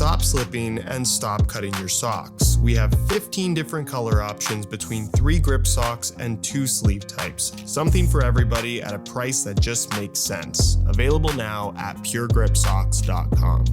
stop slipping and stop cutting your socks. We have 15 different color options between 3 grip socks and 2 sleeve types. Something for everybody at a price that just makes sense. Available now at puregripsocks.com.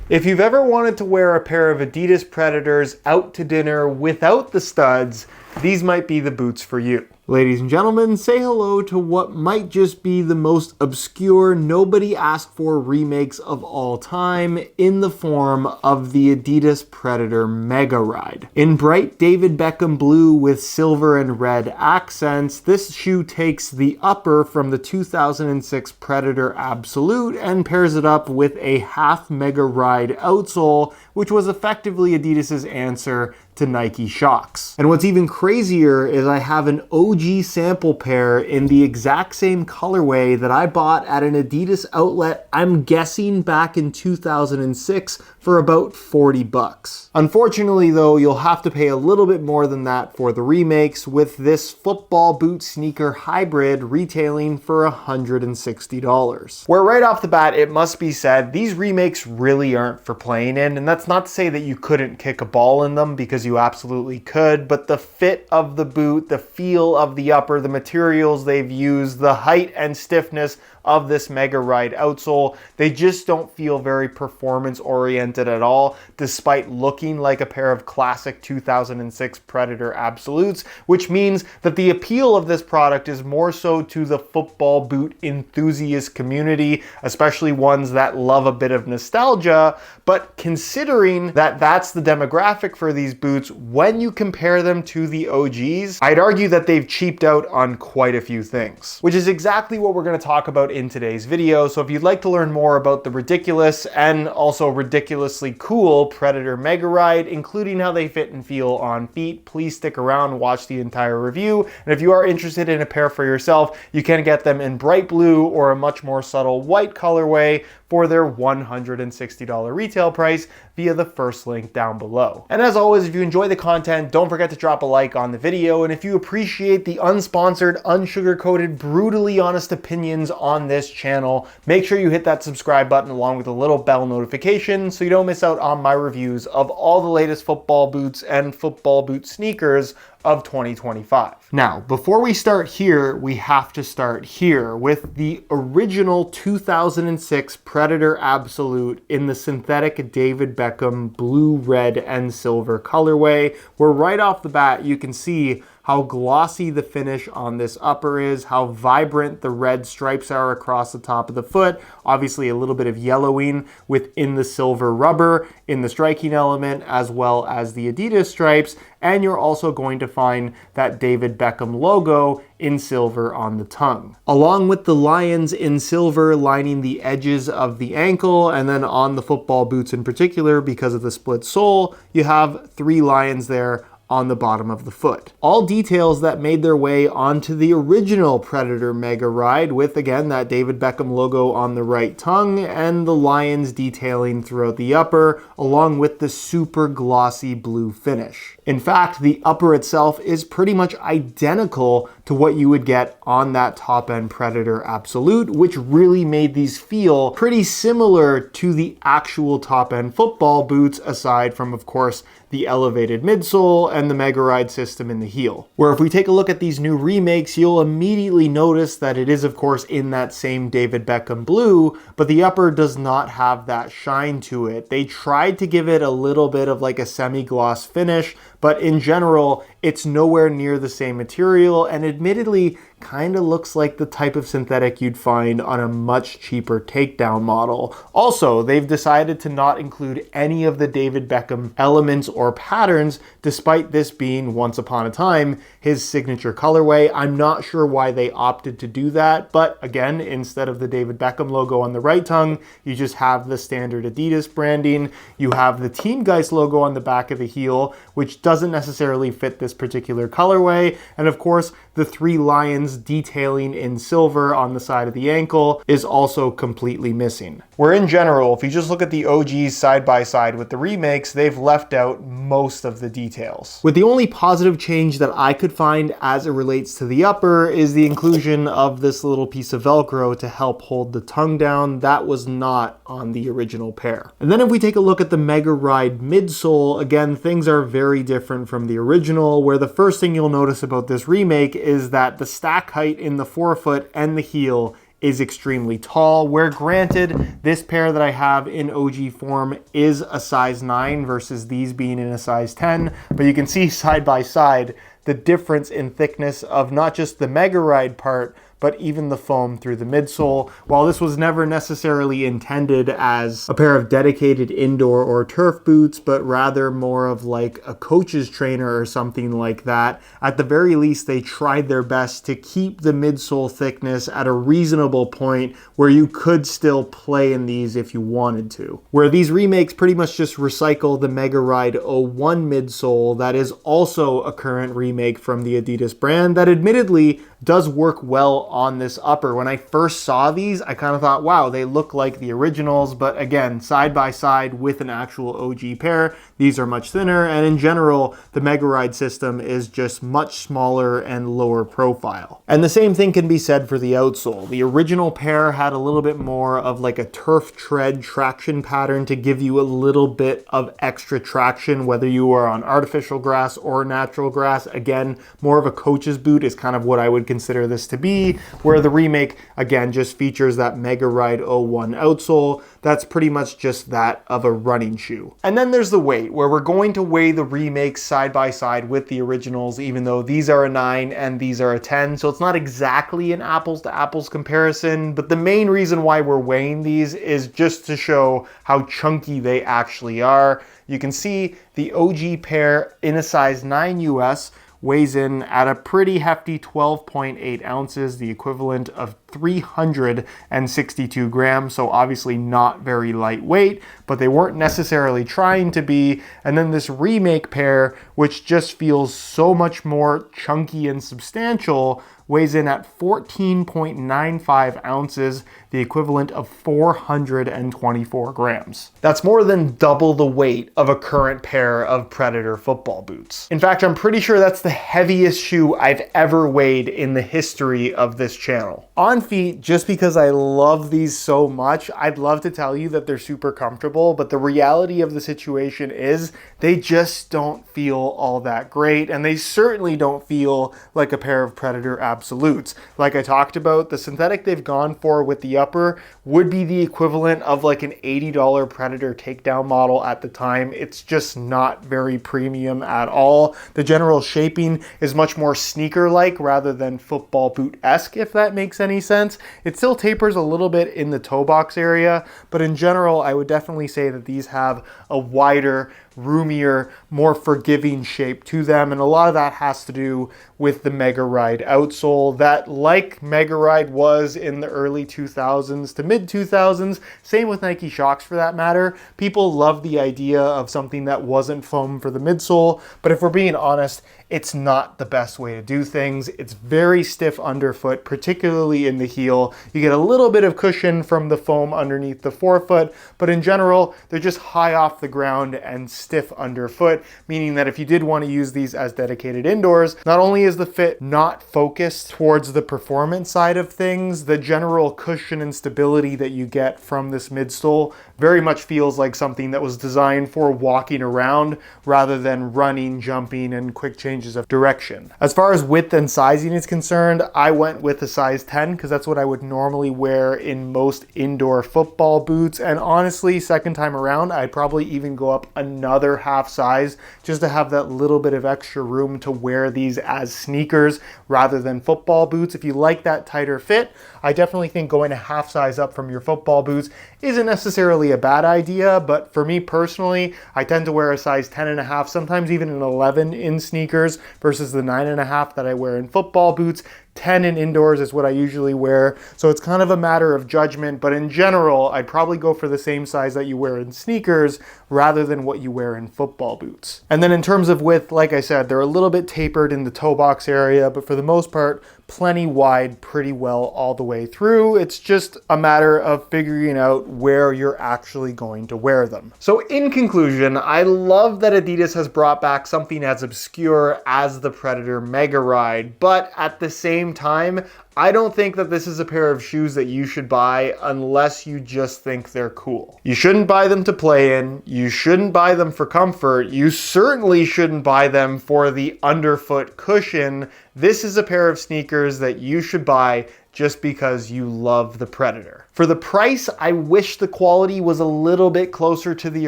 If you've ever wanted to wear a pair of Adidas Predators out to dinner without the studs, these might be the boots for you. Ladies and gentlemen, say hello to what might just be the most obscure, nobody asked for remakes of all time in the form of the Adidas Predator Megaride. In bright David Beckham blue with silver and red accents, this shoe takes the upper from the 2006 Predator Absolute and pairs it up with a half Megaride outsole, which was effectively Adidas's answer to Nike Shox. And what's even crazier is I have an OG sample pair in the exact same colorway that I bought at an Adidas outlet, I'm guessing back in 2006 for about 40 bucks. Unfortunately though, you'll have to pay a little bit more than that for the remakes, with this football boot sneaker hybrid retailing for $160. Where right off the bat, it must be said, these remakes really aren't for playing in, and that's not to say that you couldn't kick a ball in them, because you absolutely could, but the fit of the boot, the feel of the upper, the materials they've used, the height and stiffness of this Megaride outsole, they just don't feel very performance oriented at all, despite looking like a pair of classic 2006 Predator Absolutes, which means that the appeal of this product is more so to the football boot enthusiast community, especially ones that love a bit of nostalgia. But considering that that's the demographic for these boots, when you compare them to the OGs, I'd argue that they've cheaped out on quite a few things, which is exactly what we're going to talk about in today's video. So if you'd like to learn more about the ridiculous and also ridiculously cool Predator Megaride, including how they fit and feel on feet, please stick around and watch the entire review. And if you are interested in a pair for yourself, you can get them in bright blue or a much more subtle white colorway for their $160 retail price via the first link down below. And as always, if you enjoy the content, don't forget to drop a like on the video. And if you appreciate the unsponsored, unsugar-coated, brutally honest opinions on this channel, make sure you hit that subscribe button along with a little bell notification so you don't miss out on my reviews of all the latest football boots and football boot sneakers of 2025. Now, before we start here, we have to start here with the original 2006 Predator Absolute in the synthetic David Beckham blue, red, and silver colorway, where right off the bat you can see how glossy the finish on this upper is, how vibrant the red stripes are across the top of the foot, obviously a little bit of yellowing within the silver rubber in the striking element, as well as the Adidas stripes, and you're also going to find that David Beckham logo in silver on the tongue, along with the lions in silver lining the edges of the ankle, and then on the football boots in particular, because of the split sole, you have 3 lions there on the bottom of the foot. All details that made their way onto the original Predator Megaride, with again that David Beckham logo on the right tongue and the lions detailing throughout the upper, along with the super glossy blue finish. In fact, the upper itself is pretty much identical to what you would get on that top-end Predator Absolute, which really made these feel pretty similar to the actual top-end football boots, aside from, of course, the elevated midsole and the Megaride system in the heel. Where if we take a look at these new remakes, you'll immediately notice that it is, of course, in that same David Beckham blue, but the upper does not have that shine to it. They tried to give it a little bit of like a semi-gloss finish, but in general, it's nowhere near the same material, and admittedly, kind of looks like the type of synthetic you'd find on a much cheaper takedown model. Also, they've decided to not include any of the David Beckham elements or patterns, despite this being, once upon a time, his signature colorway. I'm not sure why they opted to do that, but again, instead of the David Beckham logo on the right tongue, you just have the standard Adidas branding. You have the Team Geist logo on the back of the heel, which doesn't necessarily fit this particular colorway, and of course, the 3 lions bronze detailing in silver on the side of the ankle is also completely missing. Where in general, if you just look at the OGs side by side with the remakes, they've left out most of the details. With the only positive change that I could find as it relates to the upper is the inclusion of this little piece of Velcro to help hold the tongue down. That was not on the original pair. And then if we take a look at the Megaride midsole, again, things are very different from the original, where the first thing you'll notice about this remake is that the stack height in the forefoot and the heel is extremely tall, where granted, this pair that I have in OG form is a size 9 versus these being in a size 10, but you can see side by side the difference in thickness of not just the Megaride part, but even the foam through the midsole. While this was never necessarily intended as a pair of dedicated indoor or turf boots, but rather more of like a coach's trainer or something like that, at the very least they tried their best to keep the midsole thickness at a reasonable point where you could still play in these if you wanted to. Where these remakes pretty much just recycle the Megaride 01 midsole that is also a current remake from the Adidas brand that admittedly does work well on this upper. When I first saw these, I kind of thought, wow, they look like the originals, but again, side by side with an actual OG pair, these are much thinner, and in general, the Megaride system is just much smaller and lower profile. And the same thing can be said for the outsole. The original pair had a little bit more of like a turf tread traction pattern to give you a little bit of extra traction, whether you are on artificial grass or natural grass. Again, more of a coach's boot is kind of what I would consider this to be, where the remake, again, just features that Megaride 01 outsole. That's pretty much just that of a running shoe. And then there's the weight, where we're going to weigh the remakes side by side with the originals, even though these are a 9 and these are a 10. So it's not exactly an apples to apples comparison, but the main reason why we're weighing these is just to show how chunky they actually are. You can see the OG pair in a size 9 US weighs in at a pretty hefty 12.8 ounces, the equivalent of 362 grams, so obviously not very lightweight, but they weren't necessarily trying to be. And then this remake pair, which just feels so much more chunky and substantial, weighs in at 14.95 ounces, the equivalent of 424 grams. That's more than double the weight of a current pair of Predator football boots. In fact, I'm pretty sure that's the heaviest shoe I've ever weighed in the history of this channel. On feet, just because I love these so much, I'd love to tell you that they're super comfortable, but the reality of the situation is they just don't feel all that great, and they certainly don't feel like a pair of Predator absolutes. Like I talked about, the synthetic they've gone for with the upper would be the equivalent of like an $80 Predator takedown model at the time. It's just not very premium at all. The general shaping is much more sneaker-like rather than football boot-esque, if that makes any sense. It still tapers a little bit in the toe box area, but in general, I would definitely say that these have a wider, roomier, more forgiving shape to them, and a lot of that has to do with the Megaride outsole that, like Megaride was in the early 2000s to mid 2000s, same with Nike Shox for that matter, people love the idea of something that wasn't foam for the midsole, but if we're being honest, it's not the best way to do things. It's very stiff underfoot, particularly in the heel. You get a little bit of cushion from the foam underneath the forefoot, but in general, they're just high off the ground and stiff underfoot, meaning that if you did want to use these as dedicated indoors, not only is the fit not focused towards the performance side of things, the general cushion and stability that you get from this midsole very much feels like something that was designed for walking around rather than running, jumping, and quick changes of direction. As far as width and sizing is concerned, I went with a size 10 because that's what I would normally wear in most indoor football boots, and honestly, second time around, I'd probably even go up another half size just to have that little bit of extra room to wear these as sneakers rather than football boots. If you like that tighter fit, I definitely think going a half size up from your football boots isn't necessarily a bad idea, but for me personally, I tend to wear a size 10 and a half, sometimes even an 11 in sneakers versus the 9 and a half that I wear in football boots. 10 in indoors is what I usually wear, so it's kind of a matter of judgment, but in general, I'd probably go for the same size that you wear in sneakers rather than what you wear in football boots. And then in terms of width, like I said, they're a little bit tapered in the toe box area, but for the most part, plenty wide pretty well all the way through. It's just a matter of figuring out where you're actually going to wear them. So in conclusion, I love that Adidas has brought back something as obscure as the Predator Megaride, but at the same time, I don't think that this is a pair of shoes that you should buy unless you just think they're cool. You shouldn't buy them to play in. You shouldn't buy them for comfort. You certainly shouldn't buy them for the underfoot cushion. This is a pair of sneakers that you should buy just because you love the Predator. For the price, I wish the quality was a little bit closer to the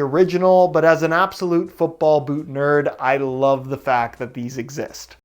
original, but as an absolute football boot nerd, I love the fact that these exist.